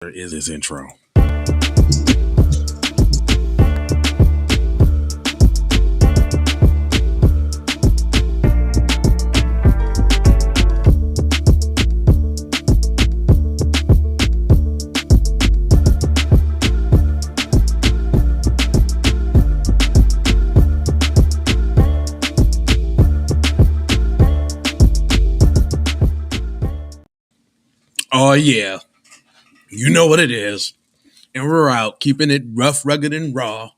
Is his intro. Oh, yeah. You know what it is. And we're out keeping it rough, rugged, and raw.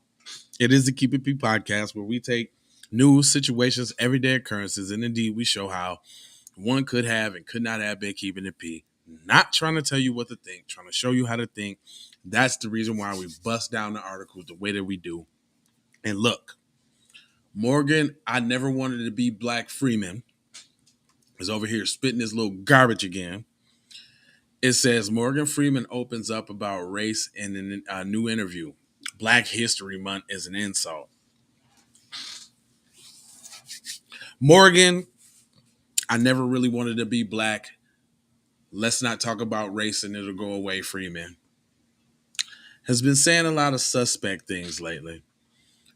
It is the Keep It P podcast where we take news, situations, everyday occurrences, and indeed we show how one could have and could not have been keeping it P. Not trying to tell you what to think, trying to show you how to think. That's the reason why we bust down the articles the way that we do. And look, Morgan, I never wanted to be Black Freeman, is over here spitting this little garbage again. It says Morgan Freeman opens up about race in a new interview. Black History Month is an insult. Morgan, I never really wanted to be black. Let's not talk about race and it'll go away, Freeman. Has been saying a lot of suspect things lately.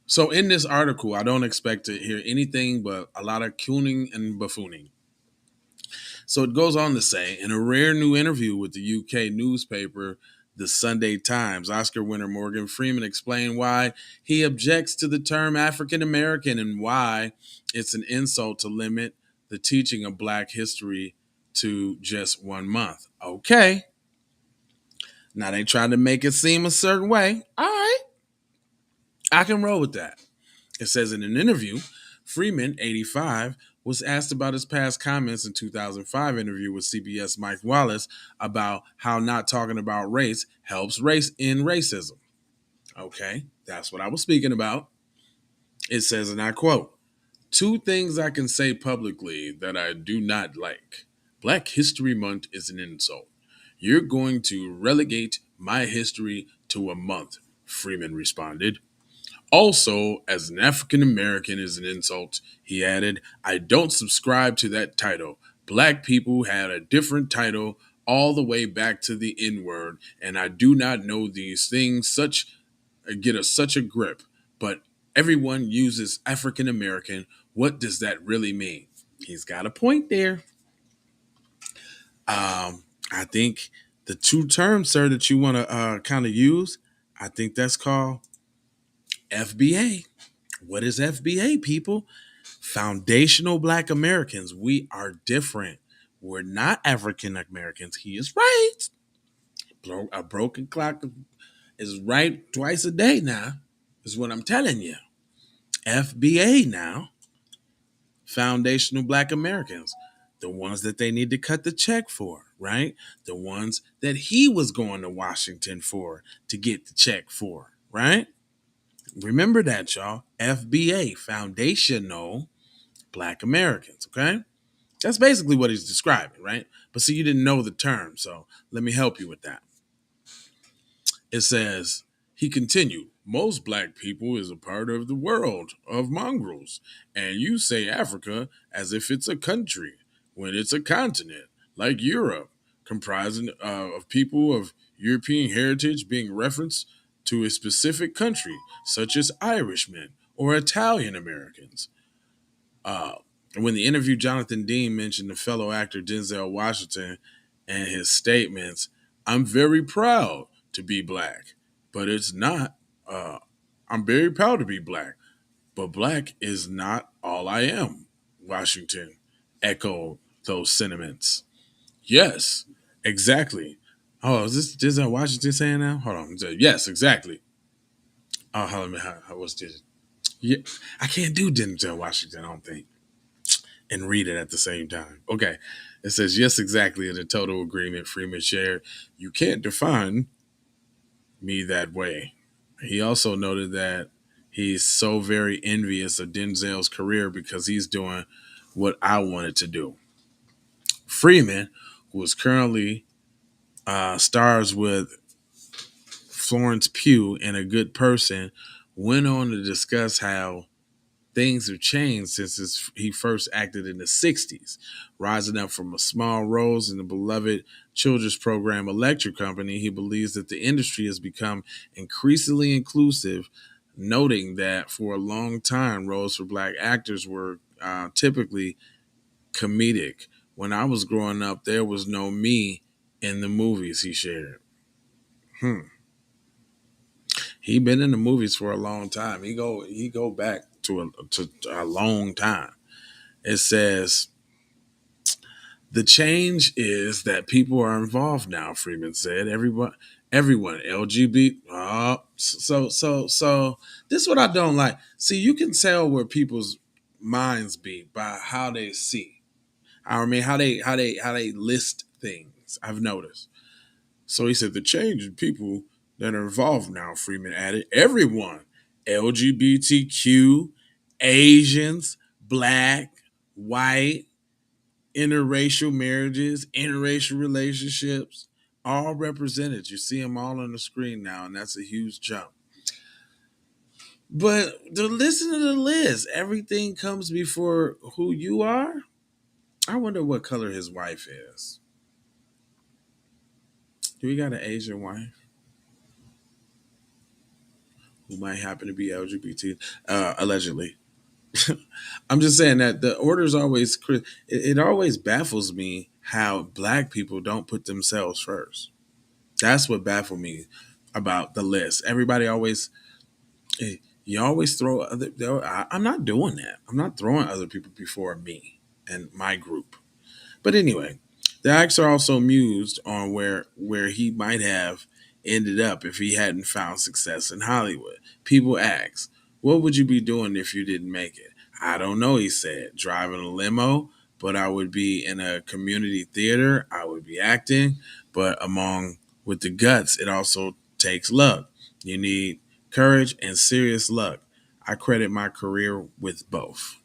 So in this article, I don't expect to hear anything but a lot of cooning and buffooning. So it goes on to say, in a rare new interview with the UK newspaper, the Sunday Times, Oscar winner Morgan Freeman explained why he objects to the term African American and why it's an insult to limit the teaching of Black history to just 1 month. Okay. Now they trying to make it seem a certain way. All right. I can roll with that. It says in an interview, Freeman, 85, was asked about his past comments in 2005 interview with CBS Mike Wallace about how not talking about race helps race in racism. Okay, that's what I was speaking about. It says, and I quote, "Two things I can say publicly that I do not like. Black History Month is an insult. You're going to relegate my history to a month," Freeman responded. "Also, as an African American is an insult," he added. "I don't subscribe to that title. Black people had a different title all the way back to the N-word, and I do not know these things such a grip. But everyone uses African American. What does that really mean?" He's got a point there. I think the two terms, sir, that you want to kind of use, I think that's called FBA. What is FBA, people? Foundational Black Americans. We are different. We're not African Americans. He is right. A broken clock is right twice a day now, is what I'm telling you. FBA now. Foundational Black Americans. The ones that they need to cut the check for, right? The ones that he was going to Washington for to get the check for, right? Remember that, y'all. FBA, Foundational Black Americans, okay? That's basically what he's describing, right? But see, you didn't know the term, so let me help you with that. It says, he continued, "Most black people is a part of the world of mongrels, and you say Africa as if it's a country when it's a continent, like Europe, comprising of people of European heritage being referenced to a specific country, such as Irishmen or Italian Americans." When the interview, Jonathan Dean mentioned the fellow actor Denzel Washington and his statements, "I'm very proud to be black, but it's not, I'm very proud to be black, but black is not all I am." Washington echoed those sentiments. Yes, exactly. Oh, is this Denzel Washington saying now? Hold on. Yes, exactly. Oh, hold on. How was this? Yeah, I can't do Denzel Washington, I don't think, and read it at the same time. Okay. It says, yes, exactly. In a total agreement, Freeman shared, "You can't define me that way." He also noted that he's so very envious of Denzel's career because he's doing what I wanted to do. Freeman, who is currently stars with Florence Pugh in A Good Person, went on to discuss how things have changed since he first acted in the 60s. Rising up from a small roles in the beloved children's program Electric Company, he believes that the industry has become increasingly inclusive, noting that for a long time, roles for black actors were typically comedic. When I was growing up, there was no me in the movies, he shared. Hmm. He been in the movies for a long time. He go back to a long time. It says the change is that people are involved now. Freeman said, everyone, LGBT. So this is what I don't like. See, you can tell where people's minds be by how they see. I mean, how they list things. I've noticed. So he said the change in people that are involved now, Freeman added, everyone, LGBTQ, Asians, black, white, interracial marriages, interracial relationships, all represented. You see them all on the screen now, and that's a huge jump. But to listen to the list, everything comes before who you are. I wonder what color his wife is. Do we got an Asian wife who might happen to be LGBT? Allegedly. I'm just saying that the order's always it always baffles me how black people don't put themselves first. That's what baffled me about the list. Everybody always you always throw other. I'm not doing that. I'm not throwing other people before me and my group. But anyway, the acts are also mused on where he might have ended up if he hadn't found success in Hollywood. People ask, "What would you be doing if you didn't make it?" I don't know, he said. Driving a limo, but I would be in a community theater. I would be acting, but among with the guts, it also takes luck. You need courage and serious luck. I credit my career with both.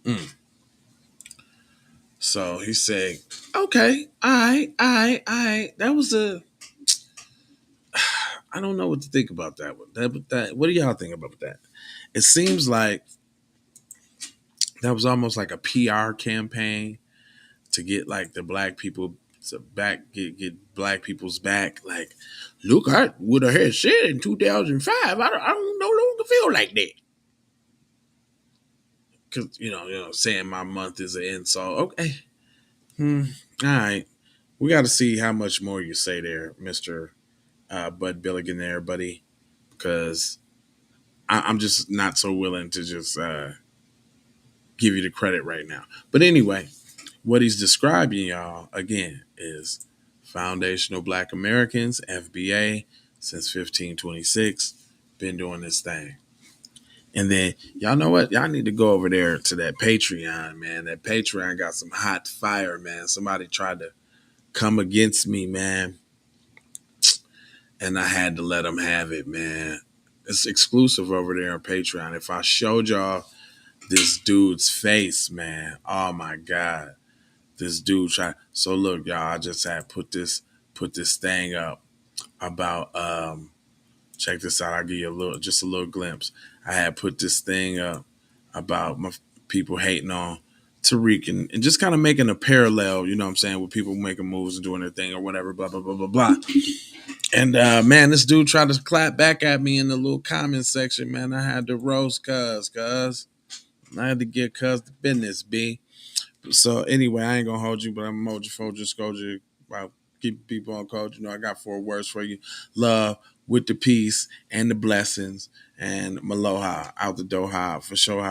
Mm. So he said, okay, I. That was a. I don't know what to think about that one. What do y'all think about that? It seems like that was almost like a PR campaign to get like the black people to get black people's back. Like, look, I would have had said in 2005. I don't no longer feel like that. Because saying my month is an insult. Okay, all right. We got to see how much more you say there, Mister Bud Billigan, there, buddy. Because I'm just not so willing to just give you the credit right now. But anyway, what he's describing, y'all, again, is Foundational Black Americans, FBA, since 1526, been doing this thing. And then, y'all know what? Y'all need to go over there to that Patreon, man. That Patreon got some hot fire, man. Somebody tried to come against me, man. And I had to let them have it, man. It's exclusive over there on Patreon. If I showed y'all this dude's face, man, oh my God. This dude tried. So look, y'all, I just had put this thing up about check this out. I'll give you a little glimpse. I had put this thing up about my people hating on Tariq and just kind of making a parallel, you know what I'm saying, with people making moves and doing their thing or whatever, blah, blah, blah, blah, blah. And man, this dude tried to clap back at me in the little comment section, man. I had to roast cuz. I had to give cuz the business, B. So anyway, I ain't gonna hold you, but I'm emoji, Folger, Scoja. Wow, keep people on code. I got 4 words for you. Love with the peace and the blessings and Maloha out the Doha for sure.